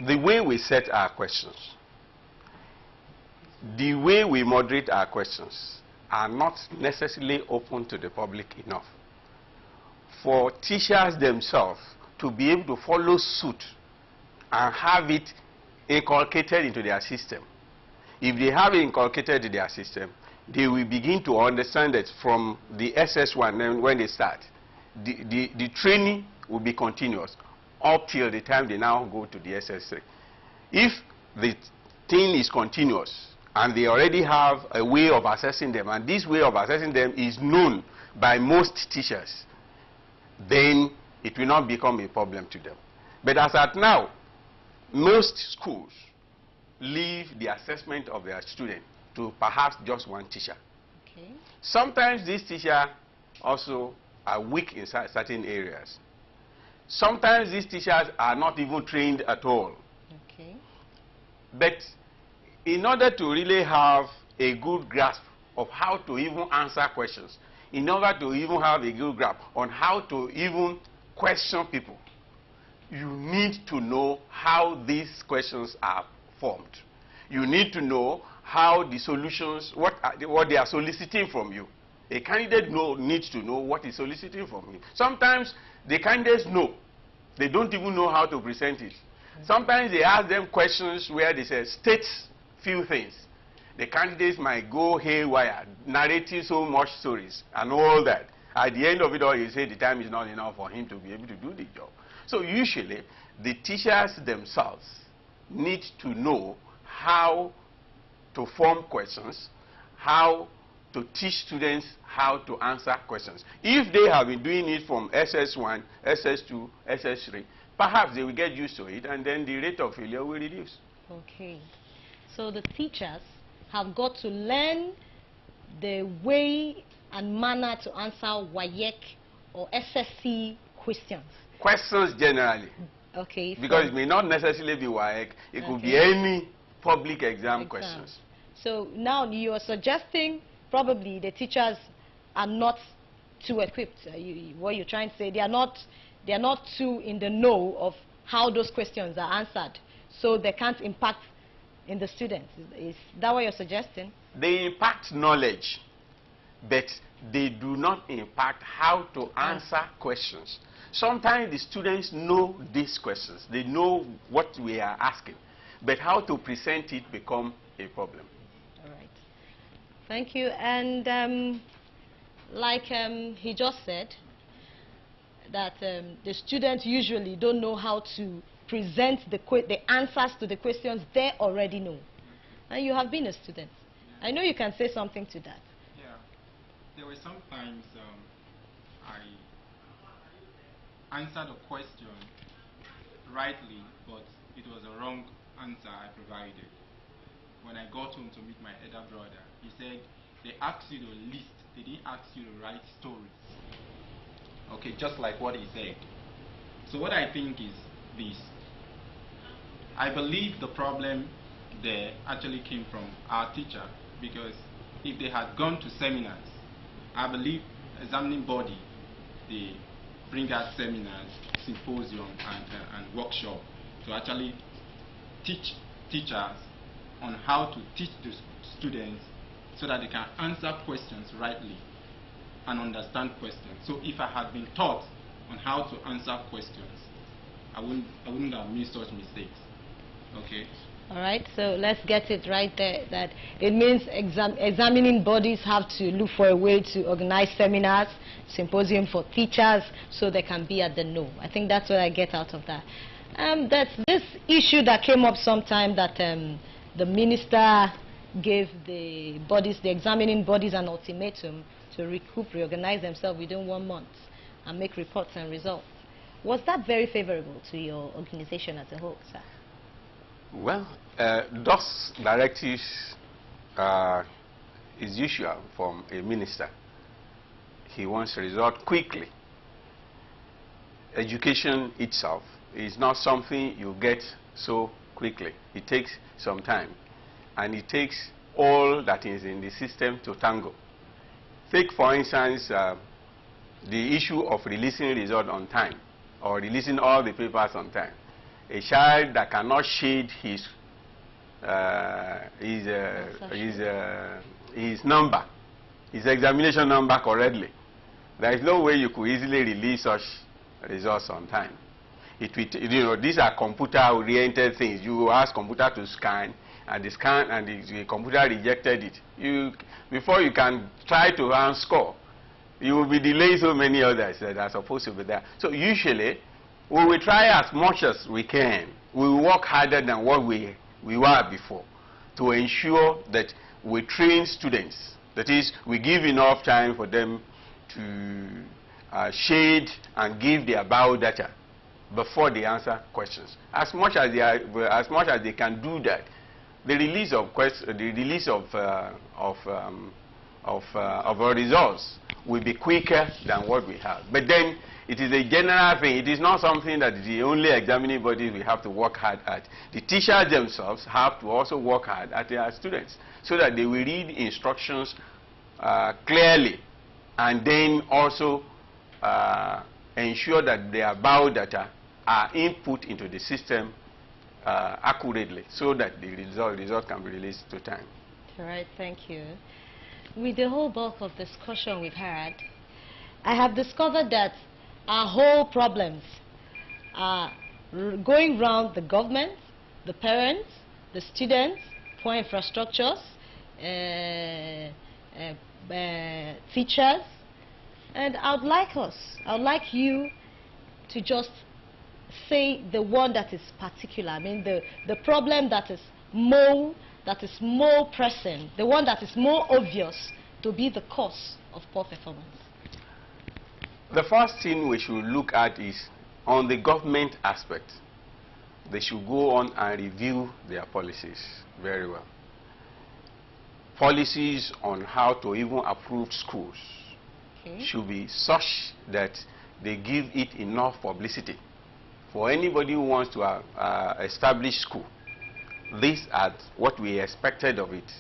the way we set our questions, the way we moderate our questions are not necessarily open to the public enough for teachers themselves to be able to follow suit and have it inculcated into their system. If they have it inculcated in their system, they will begin to understand that from the SS1 when they start, the training will be continuous up till the time they now go to the SS3. If the thing is continuous and they already have a way of assessing them, and this way of assessing them is known by most teachers, then it will not become a problem to them. But as at now, most schools leave the assessment of their student to perhaps just one teacher. Okay. Sometimes these teachers also are weak in certain areas. Sometimes these teachers are not even trained at all. Okay. But in order to really have a good grasp of how to even answer questions, in order to even have a good grasp on how to even question people, you need to know how these questions are formed. You need to know how the solutions, what they are soliciting from you. A candidate needs to know what is soliciting from you. Sometimes the candidates know. They don't even know how to present it. Sometimes they ask them questions where they say, state few things. The candidates might go haywire, narrating so much stories and all that. At the end of it all, you say the time is not enough for him to be able to do the job. So usually, the teachers themselves need to know how to form questions, how to teach students how to answer questions. If they have been doing it from SS1, SS2, SS3, perhaps they will get used to it, and then the rate of failure will reduce. Okay. So the teachers have got to learn the way and manner to answer WAEC or Ssce questions. Questions generally. Okay. Because it may not necessarily be WAEC, it could be any public exam questions. So now you are suggesting probably the teachers are not too equipped. What you're trying to say, they are not too in the know of how those questions are answered, so they can't impact in the students. Is that what you're suggesting? They impact knowledge, but they do not impact how to answer questions. Sometimes the students know these questions. They know what we are asking, but how to present it becomes a problem. All right. Thank you. And like he just said, that the students usually don't know how to present the answers to the questions they already know. And you have been a student. Yeah. I know you can say something to that. Yeah. There were sometimes I answered a question rightly, but it was a wrong answer I provided. When I got home to meet my elder brother, he said, they asked you to list, they didn't ask you to write stories. Okay, just like what he said. So what I think is this. I believe the problem there actually came from our teacher, because if they had gone to seminars, I believe examining body, they bring out seminars, symposium, and workshop to actually teach teachers on how to teach the students so that they can answer questions rightly and understand questions. So if I had been taught on how to answer questions, I wouldn't have made such mistakes. Okay? All right, so let's get it right there, that it means examining bodies have to look for a way to organize seminars, symposium for teachers, so they can be at the know. I think that's what I get out of that. That's this issue that came up sometime, that the minister gave the bodies, the examining bodies, an ultimatum to reorganize themselves within 1 month and make reports and results. Was that very favorable to your organization as a whole, sir? Well, those directives is usual from a minister. He wants a result quickly. Education itself is not something you get so quickly. It takes some time, and it takes all that is in the system to tango. Take, for instance, the issue of releasing result on time, or releasing all the papers on time. a child that cannot shade his number, his examination number correctly, there is no way you could easily release such results on time. These are computer-oriented things. You ask computer to scan, and the computer rejected it. Before you can try to score, you will be delaying so many others that are supposed to be there. So usually, we will try as much as we can. We will work harder than what we were before to ensure that we train students. That is, we give enough time for them to shade and give their biodata before they answer questions. As much as they can do that, the release of our results will be quicker than what we have. But then it is a general thing. It is not something that the only examining bodies we have to work hard at. The teachers themselves have to also work hard at their students so that they will read instructions clearly, and then also ensure that their biodata are input into the system accurately so that the result can be released to time. All right, thank you. With the whole bulk of discussion we've had, I have discovered that our whole problems are going round the government, the parents, the students, poor infrastructures, teachers, and I would like you to just say the one that is particular. I mean, the problem that is more pressing, the one that is more obvious to be the cause of poor performance. The first thing we should look at is on the government aspect. They should go on and review their policies very well. Policies on how to even approve schools should be such that they give it enough publicity for anybody who wants to establish school. These are what we expected of it,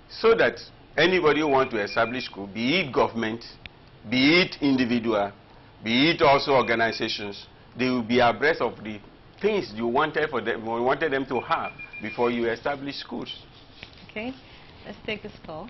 so that anybody who wants to establish school, be it government, be it individual, be it also organizations, they will be abreast of the things you wanted them to have before you establish schools. Okay, let's take this call.